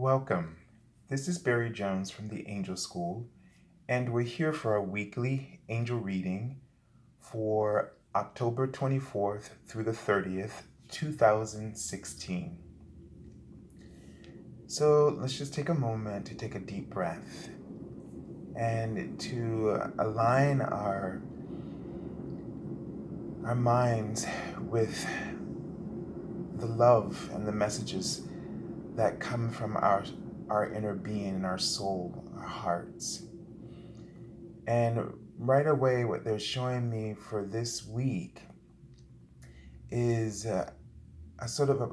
Welcome. This is Barry Jones from the Angel School, and we're here for our weekly angel reading for October 24th through the 30th, 2016. So let's just take a moment to take a deep breath and to align our minds with the love and the messages that come from our inner being and our soul, our hearts. And right away, what they're showing me for this week is a sort of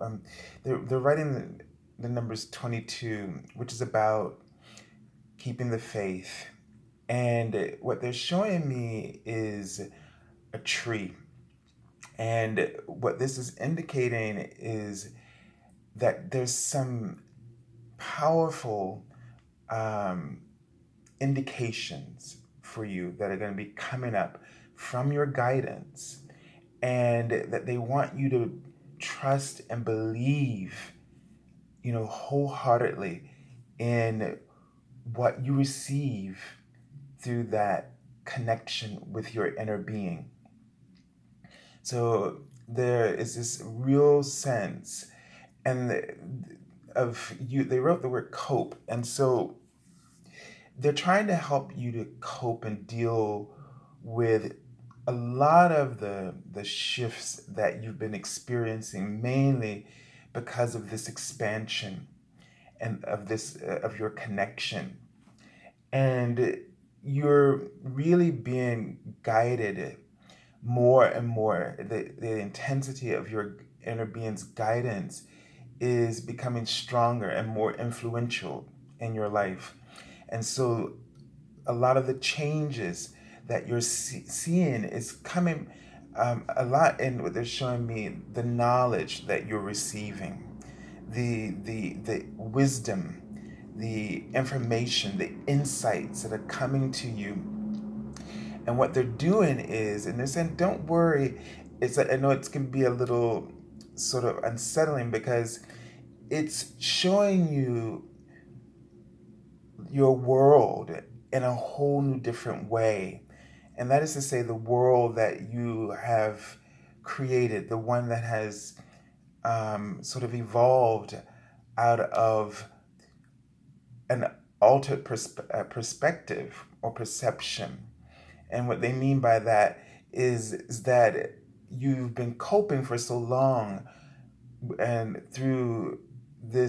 they're writing the numbers 22, which is about keeping the faith. And what they're showing me is a tree. And what this is indicating is that there's some powerful um, indications for you that are going to be coming up from your guidance, and that they want you to trust and believe, wholeheartedly in what you receive through that connection with your inner being. So there is this real sense and of you. They wrote the word cope, and so they're trying to help you to cope and deal with a lot of the shifts that you've been experiencing, mainly because of this expansion and of this of your connection. And you're really being guided more and more. The intensity of your inner being's guidance is becoming stronger and more influential in your life. And so a lot of the changes that you're seeing is coming a lot in what they're showing me, the knowledge that you're receiving, the wisdom, the information, the insights that are coming to you. And what they're doing is, and they're saying, don't worry. It's I know it can be a little sort of unsettling because it's showing you your world in a whole new different way. And that is to say, the world that you have created, the one that has sort of evolved out of an altered perspective or perception. And what they mean by that is that you've been coping for so long and through the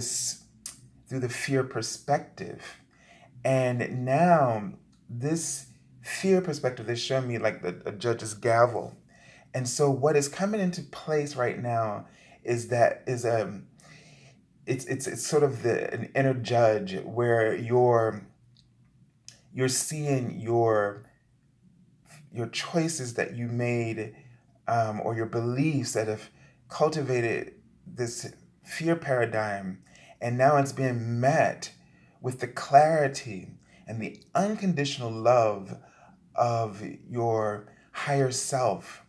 fear perspective. And now this fear perspective is showing me like a judge's gavel. And so what is coming into place right now is that is it's sort of an inner judge where you're seeing your choices that you made, or your beliefs that have cultivated this fear paradigm, and now it's being met with the clarity and the unconditional love of your higher self.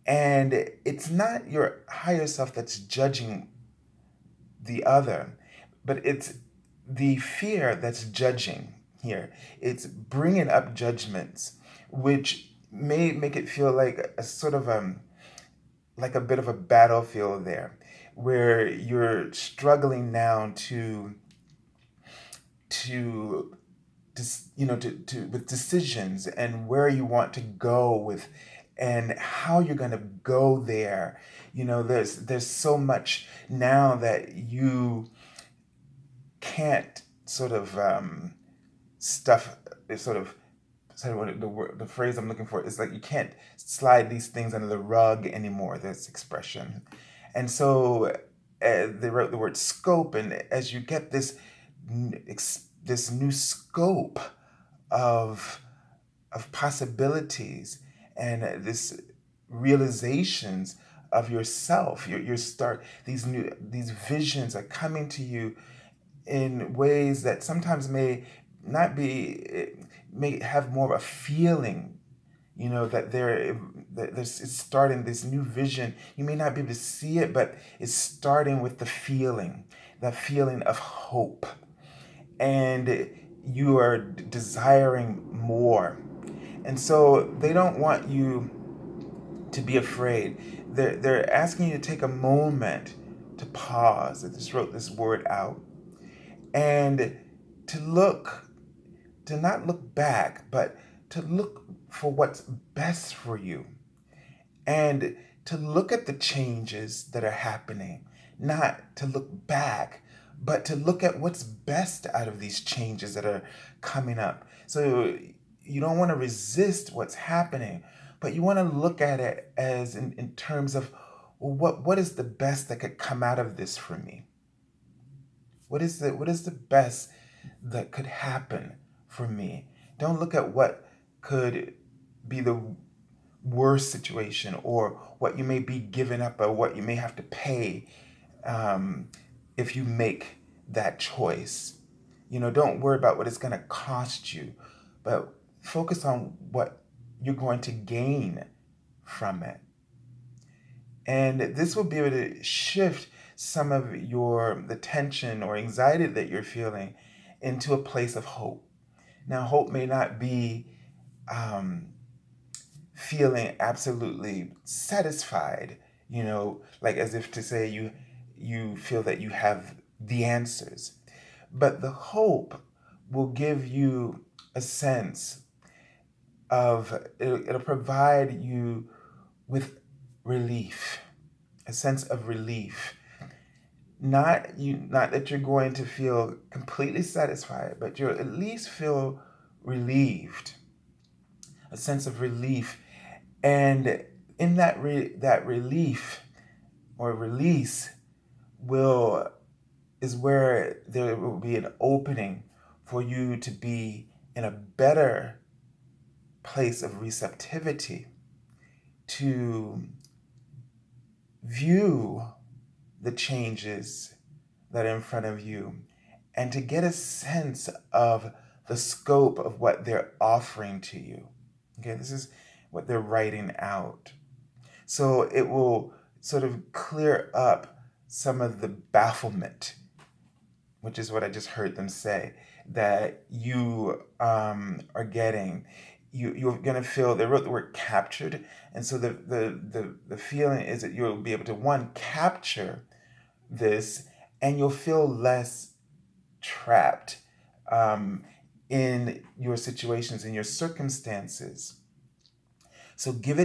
And it's not your higher self that's judging the other, but it's the fear that's judging here. It's bringing up judgments, which may make it feel like a sort of like a bit of a battlefield there, where you're struggling now to to with decisions and where you want to go with and how you're going to go there. There's so much now that you can't sort of stuff sort of sorry, the phrase I'm looking for is like you can't slide these things under the rug anymore. This expression, and so they wrote the word scope, and as you get this new scope of possibilities and this realizations of yourself, your start these visions are coming to you in ways that sometimes may not be may have more of a feeling, that it's starting this new vision. You may not be able to see it, but it's starting with the feeling that feeling of hope, and you are desiring more. And so they don't want you to be afraid. They're asking you to take a moment to pause. I just wrote this word out. And to look, to not look back, but to look for what's best for you. And to look at the changes that are happening, not to look back, but to look at what's best out of these changes that are coming up. So you don't want to resist what's happening, but you want to look at it as in terms of, well, what is the best that could come out of this for me? What is the best that could happen for me? Don't look at what could be the worst situation, or what you may be giving up, or what you may have to pay um, if you make that choice. Don't worry about what it's going to cost you, but focus on what you're going to gain from it. And this will be able to shift some of the tension or anxiety that you're feeling into a place of hope. Now, hope may not be um, feeling absolutely satisfied, like as if to say you feel that you have the answers. But the hope will give you a sense of, it'll provide you with relief, a sense of relief. Not that you're going to feel completely satisfied, but you'll at least feel relieved, a sense of relief. And in that relief or release is where there will be an opening for you to be in a better place of receptivity to view the changes that are in front of you, and to get a sense of the scope of what they're offering to you. Okay, this is what they're writing out. So it will sort of clear up some of the bafflement, which is what I just heard them say, that you are getting. You're gonna feel, they wrote the word captured, and so the feeling is that you'll be able to, one, capture this, and you'll feel less trapped in your situations, in your circumstances. So give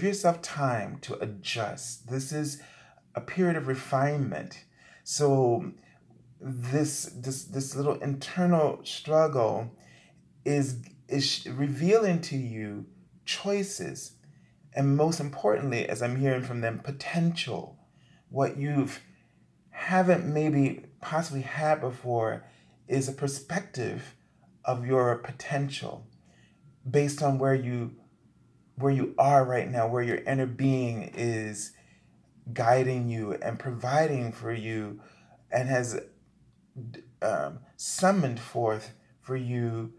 yourself time to adjust. This is a period of refinement. So this little internal struggle is revealing to you choices, and most importantly, as I'm hearing from them, potential. What you've haven't maybe possibly had before is a perspective of your potential based on where you are right now, where your inner being is guiding you and providing for you, and has summoned forth for you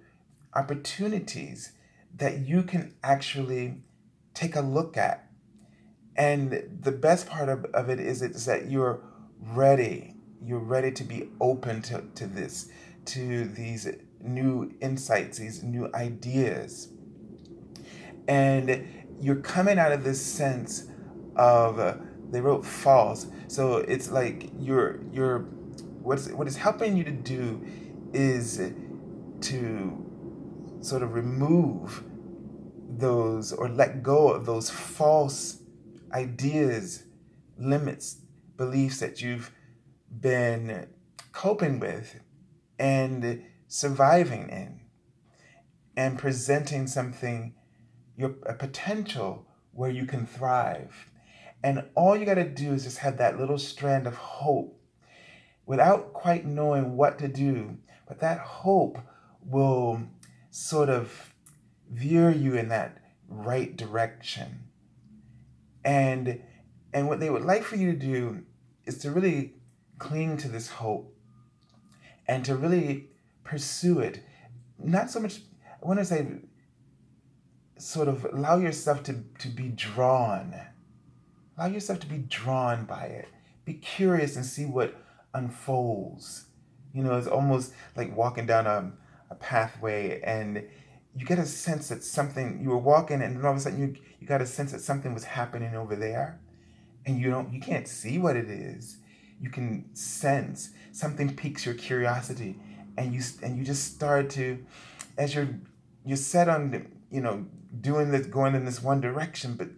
opportunities that you can actually take a look at. And the best part of it is that you're ready. You're ready to be open to this, to these new insights, these new ideas. And you're coming out of this sense of, they wrote false. So it's like you're what is helping you to do is to sort of remove those, or let go of those false ideas, limits, beliefs that you've been coping with and surviving in, and presenting something, a potential where you can thrive. And all you got to do is just have that little strand of hope without quite knowing what to do. But that hope will sort of veer you in that right direction. And what they would like for you to do is to really cling to this hope and to really pursue it. Not so much, I want to say, sort of allow yourself to be drawn. Allow yourself to be drawn by it. Be curious and see what unfolds. It's almost like walking down a pathway, and you get a sense that something, you were walking, and then all of a sudden you got a sense that something was happening over there, and you can't see what it is. You can sense something piques your curiosity, and you just start to, as you're set on, doing this, going in this one direction, but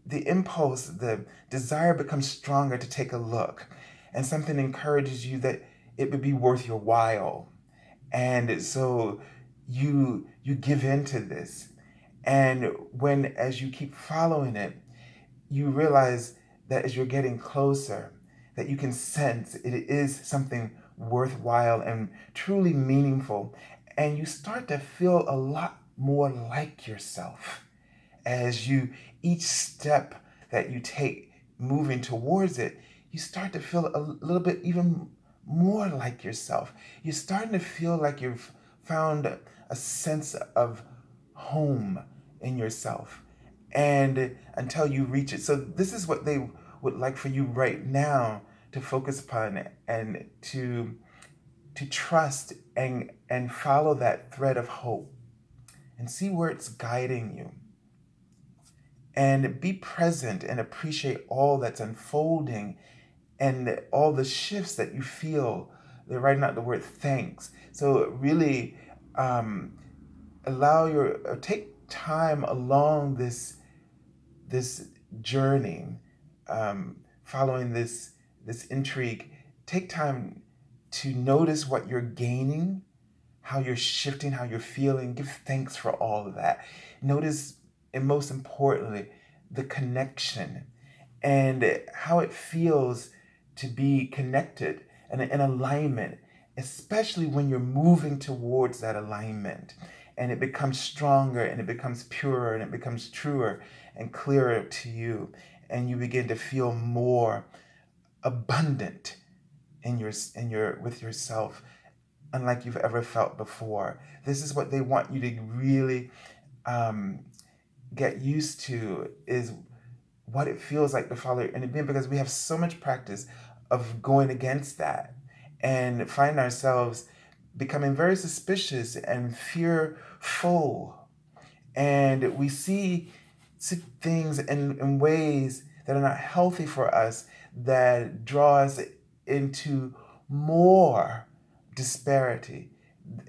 the impulse, the desire becomes stronger to take a look, and something encourages you that it would be worth your while. And so you give in to this. And as you keep following it, you realize that as you're getting closer, that you can sense it is something worthwhile and truly meaningful. And you start to feel a lot more like yourself as each step that you take moving towards it, you start to feel a little bit even more like yourself. You're starting to feel like you've found a sense of home in yourself, and until you reach it. So this is what they would like for you right now to focus upon, and to trust and follow that thread of hope and see where it's guiding you, and be present and appreciate all that's unfolding and all the shifts that you feel. They're writing out the word thanks. So really, take time along this journey, following this intrigue. Take time to notice what you're gaining, how you're shifting, how you're feeling. Give thanks for all of that. Notice, and most importantly, the connection and how it feels to be connected and in alignment, especially when you're moving towards that alignment, and it becomes stronger and it becomes purer and it becomes truer and clearer to you, and you begin to feel more abundant in your with yourself, unlike you've ever felt before. This is what they want you to really get used to, is what it feels like to follow your inner being, because we have so much practice of going against that and find ourselves becoming very suspicious and fearful, and we see things in ways that are not healthy for us, that draw us into more disparity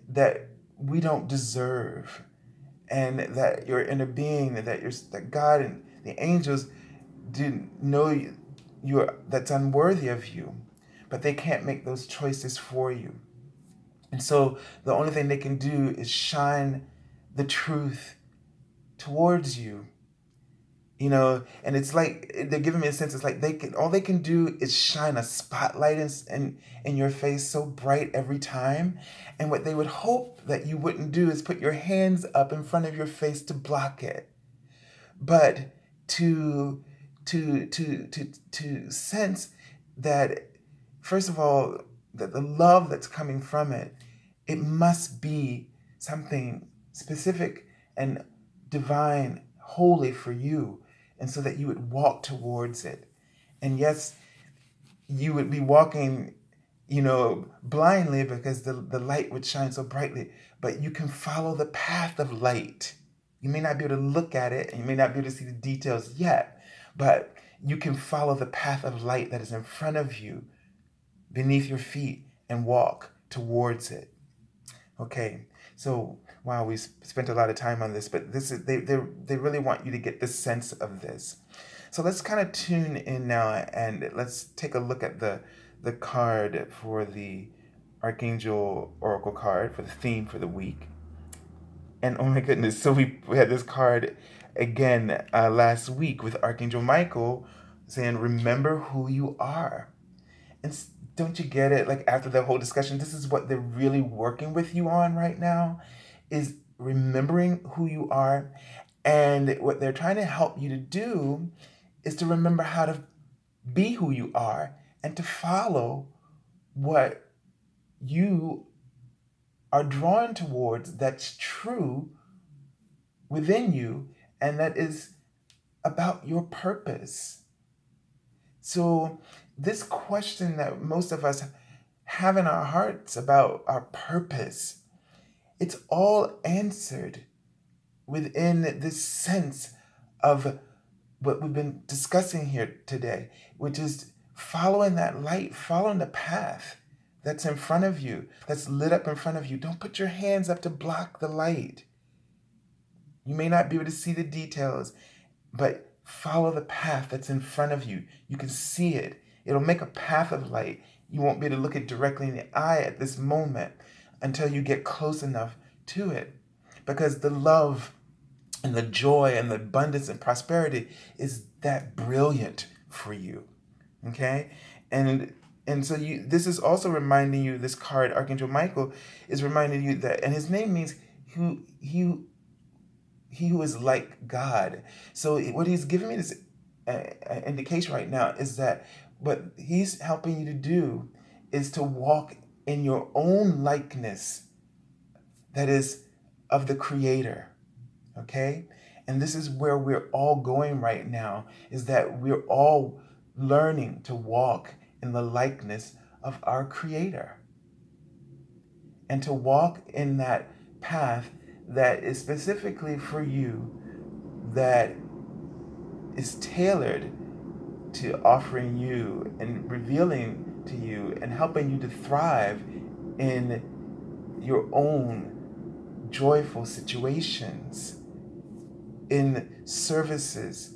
that we don't deserve, and that your inner being, that God and the angels didn't know you're that's unworthy of you, but they can't make those choices for you. And so the only thing they can do is shine the truth towards you. And it's like they're giving me a sense. It's like all they can do is shine a spotlight in your face so bright every time. And what they would hope that you wouldn't do is put your hands up in front of your face to block it, but to sense that, first of all, that the love that's coming from it, it must be something specific and divine, holy for you, and so that you would walk towards it. And yes, you would be walking, blindly, because the light would shine so brightly, but you can follow the path of light. You may not be able to look at it, and you may not be able to see the details yet, but you can follow the path of light that is in front of you, beneath your feet, and walk towards it. Okay, so wow, we spent a lot of time on this, but this is they really want you to get the sense of this. So let's kind of tune in now, and let's take a look at the card for the Archangel Oracle card for the theme for the week. And oh my goodness, so we had this card again last week with Archangel Michael saying, "Remember who you are." And don't you get it? Like, after the whole discussion, this is what they're really working with you on right now, is remembering who you are. And what they're trying to help you to do is to remember how to be who you are, and to follow what you are drawn towards, that's true within you, and that is about your purpose. So this question that most of us have in our hearts about our purpose, it's all answered within this sense of what we've been discussing here today, which is following that light, following the path that's in front of you, that's lit up in front of you. Don't put your hands up to block the light. You may not be able to see the details, but follow the path that's in front of you. You can see it. It'll make a path of light. You won't be able to look it directly in the eye at this moment until you get close enough to it. Because the love and the joy and the abundance and prosperity is that brilliant for you. Okay? And so this is also reminding you, this card, Archangel Michael, is reminding you that, and his name means he who is like God. So what he's giving me this indication right now is that what he's helping you to do is to walk in your own likeness that is of the Creator. Okay? And this is where we're all going right now, is that we're all learning to walk in the likeness of our Creator. And to walk in that path that is specifically for you, that is tailored to offering you and revealing to you and helping you to thrive in your own joyful situations, in services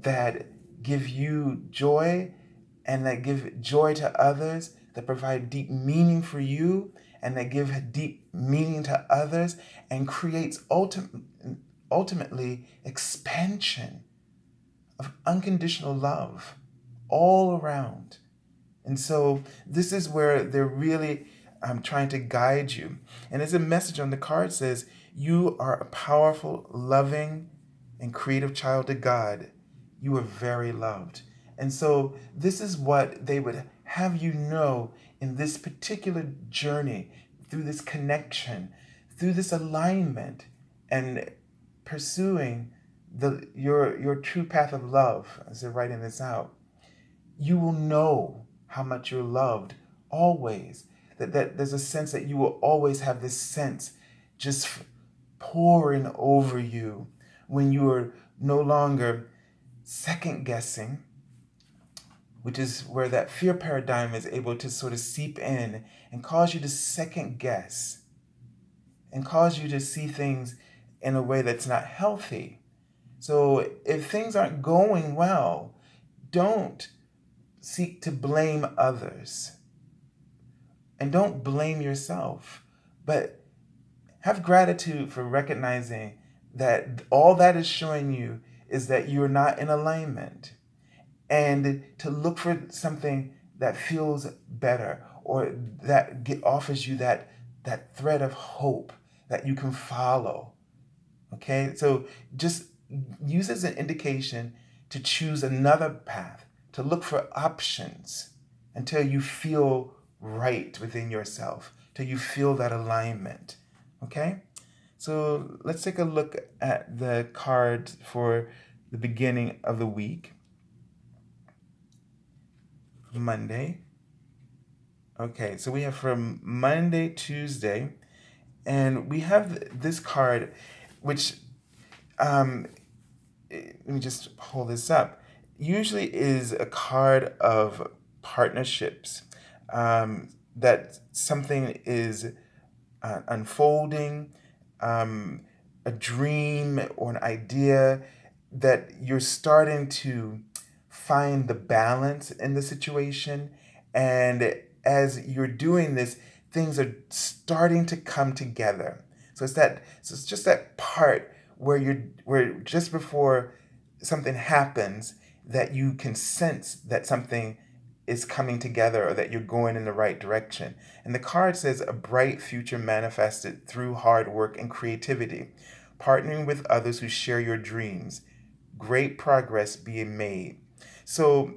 that give you joy and that give joy to others, that provide deep meaning for you and that give deep meaning to others, and creates ultimately expansion of unconditional love all around. And so this is where they're really trying to guide you. And as a message on the card says, you are a powerful, loving, and creative child of God. You are very loved. And so this is what they would have you know in this particular journey, through this connection, through this alignment, and pursuing your true path of love, as they're writing this out. You will know how much you're loved always. That there's a sense that you will always have this sense just pouring over you when you are no longer second guessing, which is where that fear paradigm is able to sort of seep in and cause you to second guess and cause you to see things in a way that's not healthy. So if things aren't going well, don't seek to blame others. And don't blame yourself, but have gratitude for recognizing that all that is showing you is that you're not in alignment, and to look for something that feels better or that offers you that thread of hope that you can follow. Okay, so just use as an indication to choose another path, to look for options until you feel right within yourself, till you feel that alignment. Okay, so let's take a look at the cards for the beginning of the week. Monday. Okay, so we have from Monday, Tuesday, and we have this card, which, let me just pull this up, usually is a card of partnerships, that something is unfolding, a dream or an idea that you're starting to find the balance in the situation. And as you're doing this, things are starting to come together. So it's just that part where just before something happens, that you can sense that something is coming together or that you're going in the right direction. And the card says a bright future manifested through hard work and creativity, partnering with others who share your dreams, great progress being made. So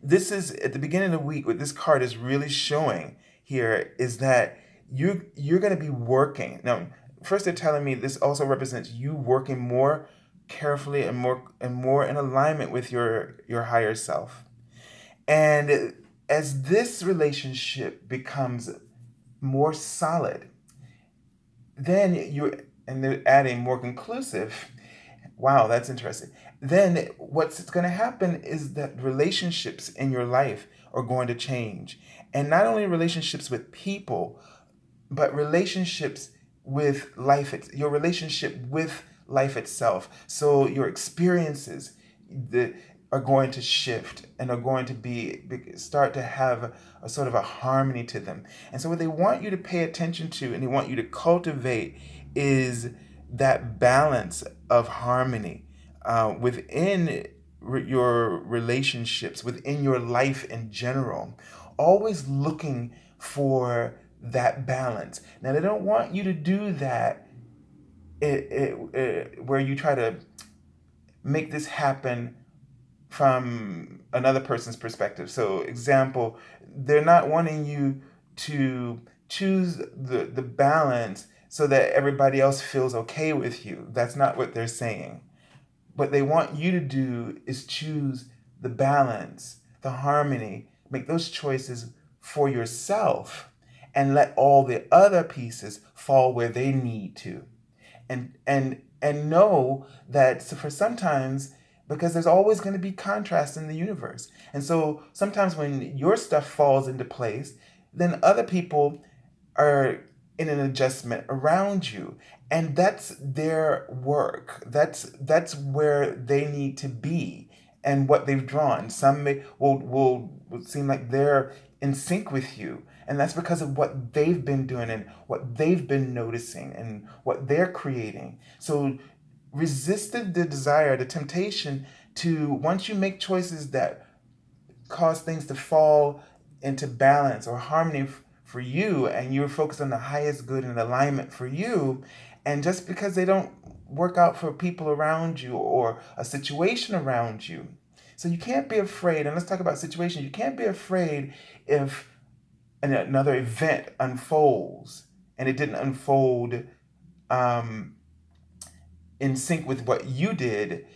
this is at the beginning of the week. What this card is really showing here is that you're going to be working. Now, first they're telling me this also represents you working more carefully and more in alignment with your higher self. And As this relationship becomes more solid, then you're, and they're adding more conclusive. Wow, that's interesting. Then what's going to happen is that relationships in your life are going to change. And not only relationships with people, but relationships with life, your relationship with life itself. So your experiences that are going to shift and are going to start to have a sort of a harmony to them. And so what they want you to pay attention to and they want you to cultivate is that balance of harmony within your relationships, within your life in general, always looking for that balance. Now, they don't want you to do that where you try to make this happen from another person's perspective. So, example, they're not wanting you to choose the balance so that everybody else feels okay with you. That's not what they're saying. What they want you to do is choose the balance, the harmony, make those choices for yourself and let all the other pieces fall where they need to. And know that, so for sometimes, because there's always going to be contrast in the universe. And so sometimes when your stuff falls into place, then other people are in an adjustment around you, and that's their work. That's where they need to be and what they've drawn. Some will seem like they're in sync with you, and that's because of what they've been doing and what they've been noticing and what they're creating. So resist the desire, the temptation to, once you make choices that cause things to fall into balance or harmony for you, and you're focused on the highest good and alignment for you, and just because they don't work out for people around you or a situation around you. So you can't be afraid, and let's talk about situations. You can't be afraid if another event unfolds and it didn't unfold um, in sync with what you did.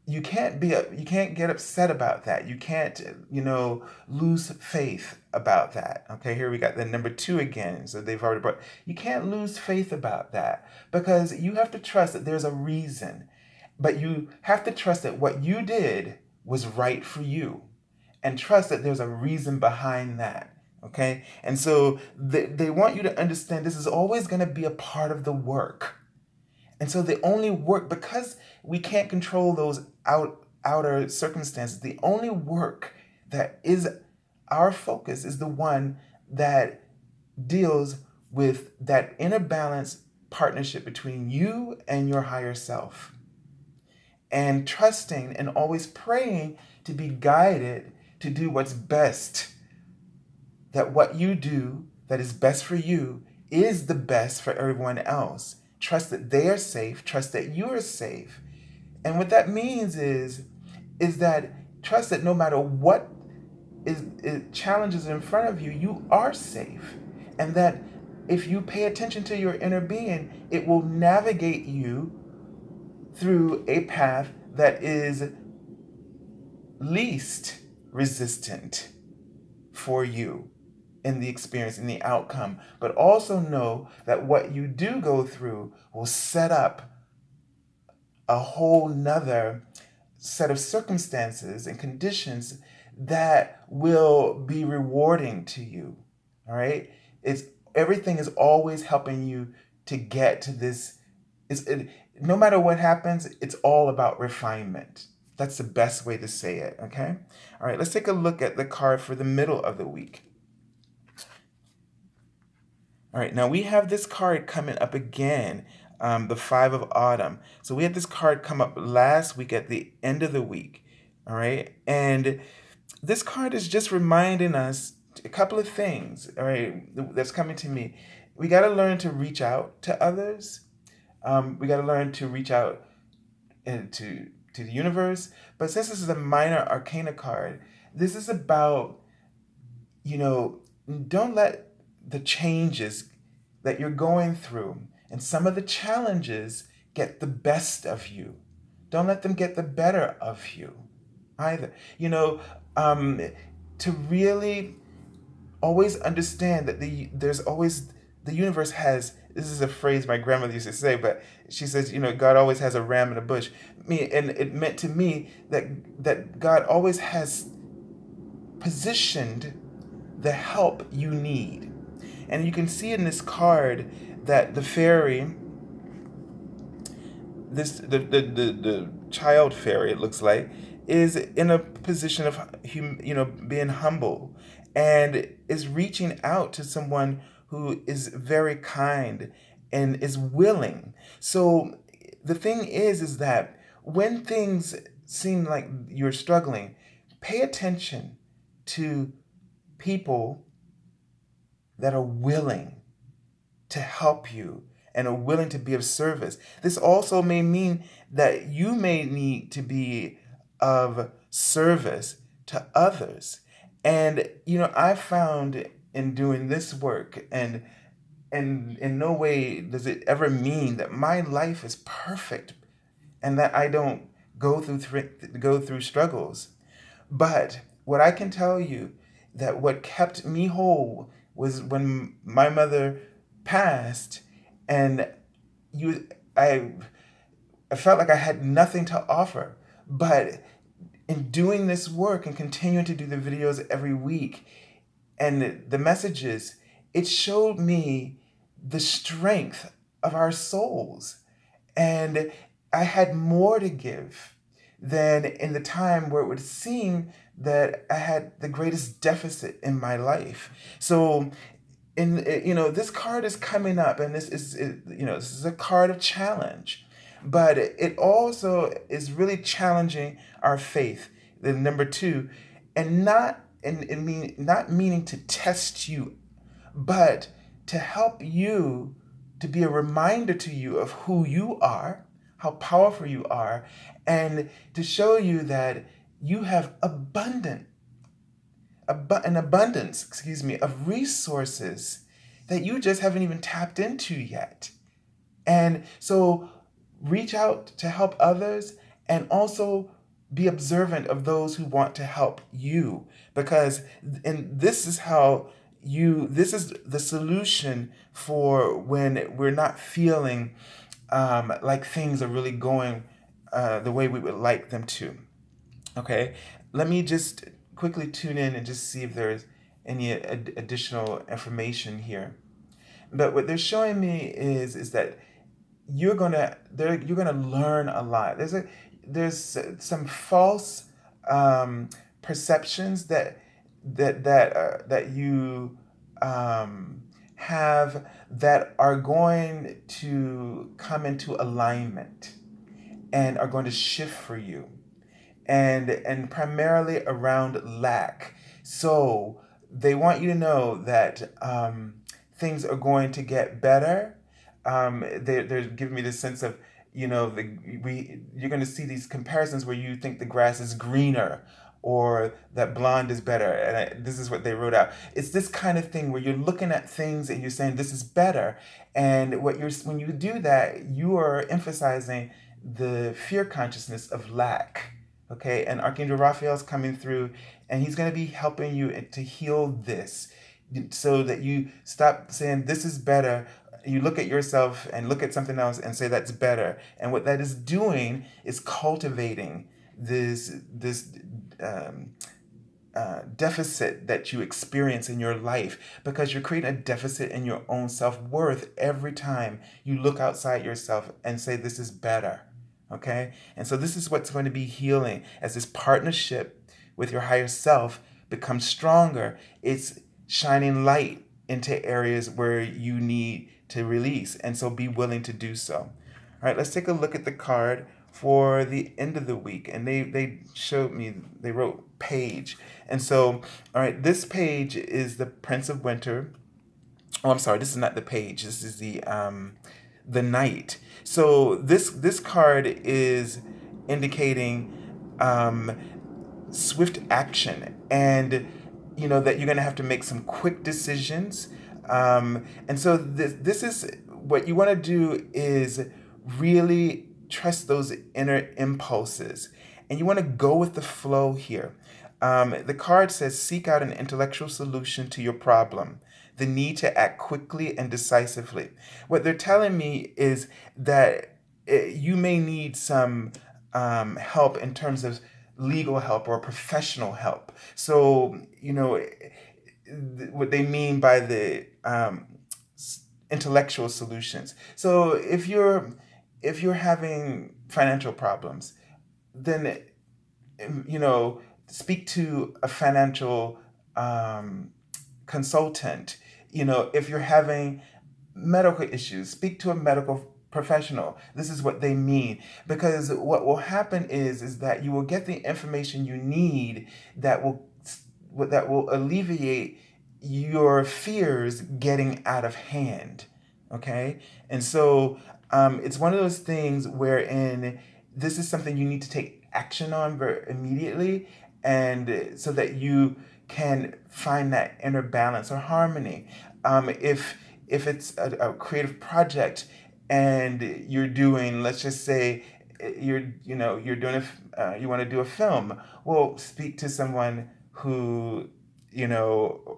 You can't get upset about that. You can't, lose faith about that. Okay, here we got the number 2 again. So they've already brought, you can't lose faith about that, because you have to trust that there's a reason. But you have to trust that what you did was right for you, and trust that there's a reason behind that. Okay, and so they want you to understand this is always going to be a part of the work. And so the only work, because we can't control those outer circumstances, the only work that is our focus is the one that deals with that inner balance partnership between you and your higher self. And trusting and always praying to be guided to do what's best. That what you do that is best for you is the best for everyone else. Trust that they are safe, trust that you are safe. And what that means is that trust that no matter what challenges in front of you, you are safe. And that if you pay attention to your inner being, it will navigate you through a path that is least resistant for you in the experience, in the outcome. But also know that what you do go through will set up a whole nother set of circumstances and conditions that will be rewarding to you. All right? It's everything is always helping you to get to this. No matter what happens, it's all about refinement. That's the best way to say it, okay? All right, let's take a look at the card for the middle of the week. All right, now we have this card coming up again, the Five of Autumn. So we had this card come up last week at the end of the week, all right? And this card is just reminding us a couple of things, all right, that's coming to me. We got to learn to reach out to others. We got to learn to reach out to the universe. But since this is a minor arcana card, this is about, don't let the changes that you're going through and some of the challenges get the best of you. Don't let them get the better of you either. to really always understand that there's always the universe has, this is a phrase my grandmother used to say, but she says, God always has a ram in a bush. And it meant to me that God always has positioned the help you need. And you can see in this card that the fairy, the child fairy, it looks like, is in a position of being humble, and is reaching out to someone who is very kind and is willing. So the thing is that when things seem like you're struggling, pay attention to people that are willing to help you and are willing to be of service. This also may mean that you may need to be of service to others. And I found in doing this work, and in no way does it ever mean that my life is perfect and that I don't go through struggles. But what I can tell you, that what kept me whole was when my mother passed, and you I I felt like I had nothing to offer. But in doing this work and continuing to do the videos every week and the messages, it showed me the strength of our souls. And I had more to give than in the time where it would seem that I had the greatest deficit in my life. So, this card is coming up, and this is a card of challenge, but it also is really challenging our faith. The number two, and not meaning to test you, but to help you, to be a reminder to you of who you are, how powerful you are, and to show you that you have an abundance, of resources that you just haven't even tapped into yet. And so reach out to help others, and also be observant of those who want to help you, because this is this is the solution for when we're not feeling like things are really going the way we would like them to. Okay, let me just quickly tune in and just see if there's any additional information here. But what they're showing me is that you're gonna learn a lot. There's some false perceptions that you have, that are going to come into alignment and are going to shift for you, and primarily around lack. So they want you to know that things are going to get better. They're giving me this sense of, you're going to see these comparisons where you think the grass is greener, or that blonde is better. And this is what they wrote out. It's this kind of thing where you're looking at things and you're saying this is better. And when you do that, you are emphasizing the fear consciousness of lack. Okay, and Archangel Raphael's coming through, and he's going to be helping you to heal this, so that you stop saying this is better. You look at yourself and look at something else and say that's better. And what that is doing is cultivating this deficit that you experience in your life, because you're creating a deficit in your own self-worth every time you look outside yourself and say this is better. Okay? And so this is what's going to be healing as this partnership with your higher self becomes stronger. It's shining light into areas where you need to release. And so be willing to do so. All right, let's take a look at the card for the end of the week. And they showed me, they wrote page. And so, all right, this page is the Prince of Winter. Oh, I'm sorry, this is not the page. This is the Knight. So this card is indicating swift action, and that you're going to have to make some quick decisions. And so this is what you want to do, is really trust those inner impulses, and you want to go with the flow here. The card says seek out an intellectual solution to your problem, the need to act quickly and decisively. What they're telling me is that you may need some help in terms of legal help or professional help. So, what they mean by the intellectual solutions. So if you're having financial problems, then speak to a financial um, consultant. If you're having medical issues, speak to a medical professional. This is what they mean, because what will happen is that you will get the information you need that will alleviate your fears getting out of hand. Okay, and so it's one of those things wherein this is something you need to take action on very immediately, and so that you can find that inner balance or harmony. If it's a creative project and you're doing, let's just say, you're doing you want to do a film. Well, speak to someone who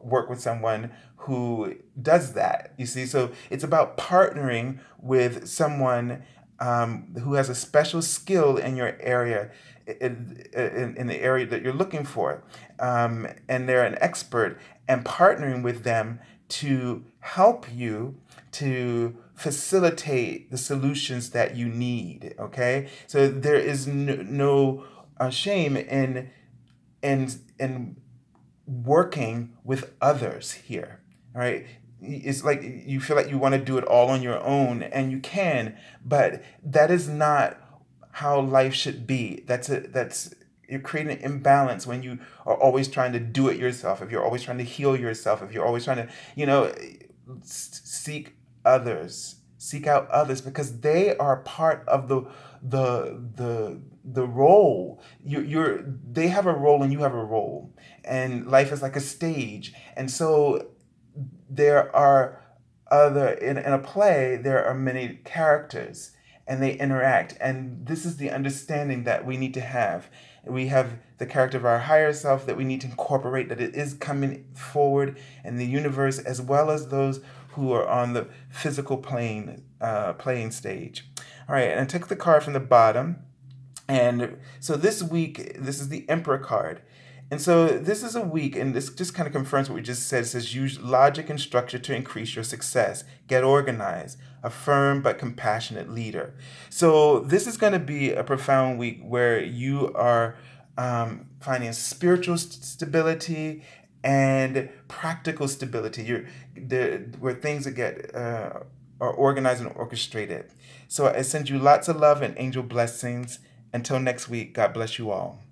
work with someone who does that. You see, so it's about partnering with someone who has a special skill in your area, in the area that you're looking for, and they're an expert, and partnering with them to help you to facilitate the solutions that you need. Okay, so there is no shame in working with others here. All right, it's like you feel like you want to do it all on your own, and you can, but that is not how life should be. That's you're creating an imbalance when you are always trying to do it yourself, if you're always trying to heal yourself, if you're always trying to seek seek out others, because they are part of the role. They have a role and you have a role, and life is like a stage. And so there are in a play, there are many characters, and they interact, and this is the understanding that we need to have. We have the character of our higher self that we need to incorporate, that it is coming forward in the universe, as well as those who are on the physical playing stage. All right, and I took the card from the bottom, and so this week, this is the Emperor card. And so this is a week, and this just kind of confirms what we just said. It says use logic and structure to increase your success. Get organized, a firm but compassionate leader. So this is going to be a profound week where you are finding spiritual stability and practical stability. Where things that get are organized and orchestrated. So I send you lots of love and angel blessings. Until next week, God bless you all.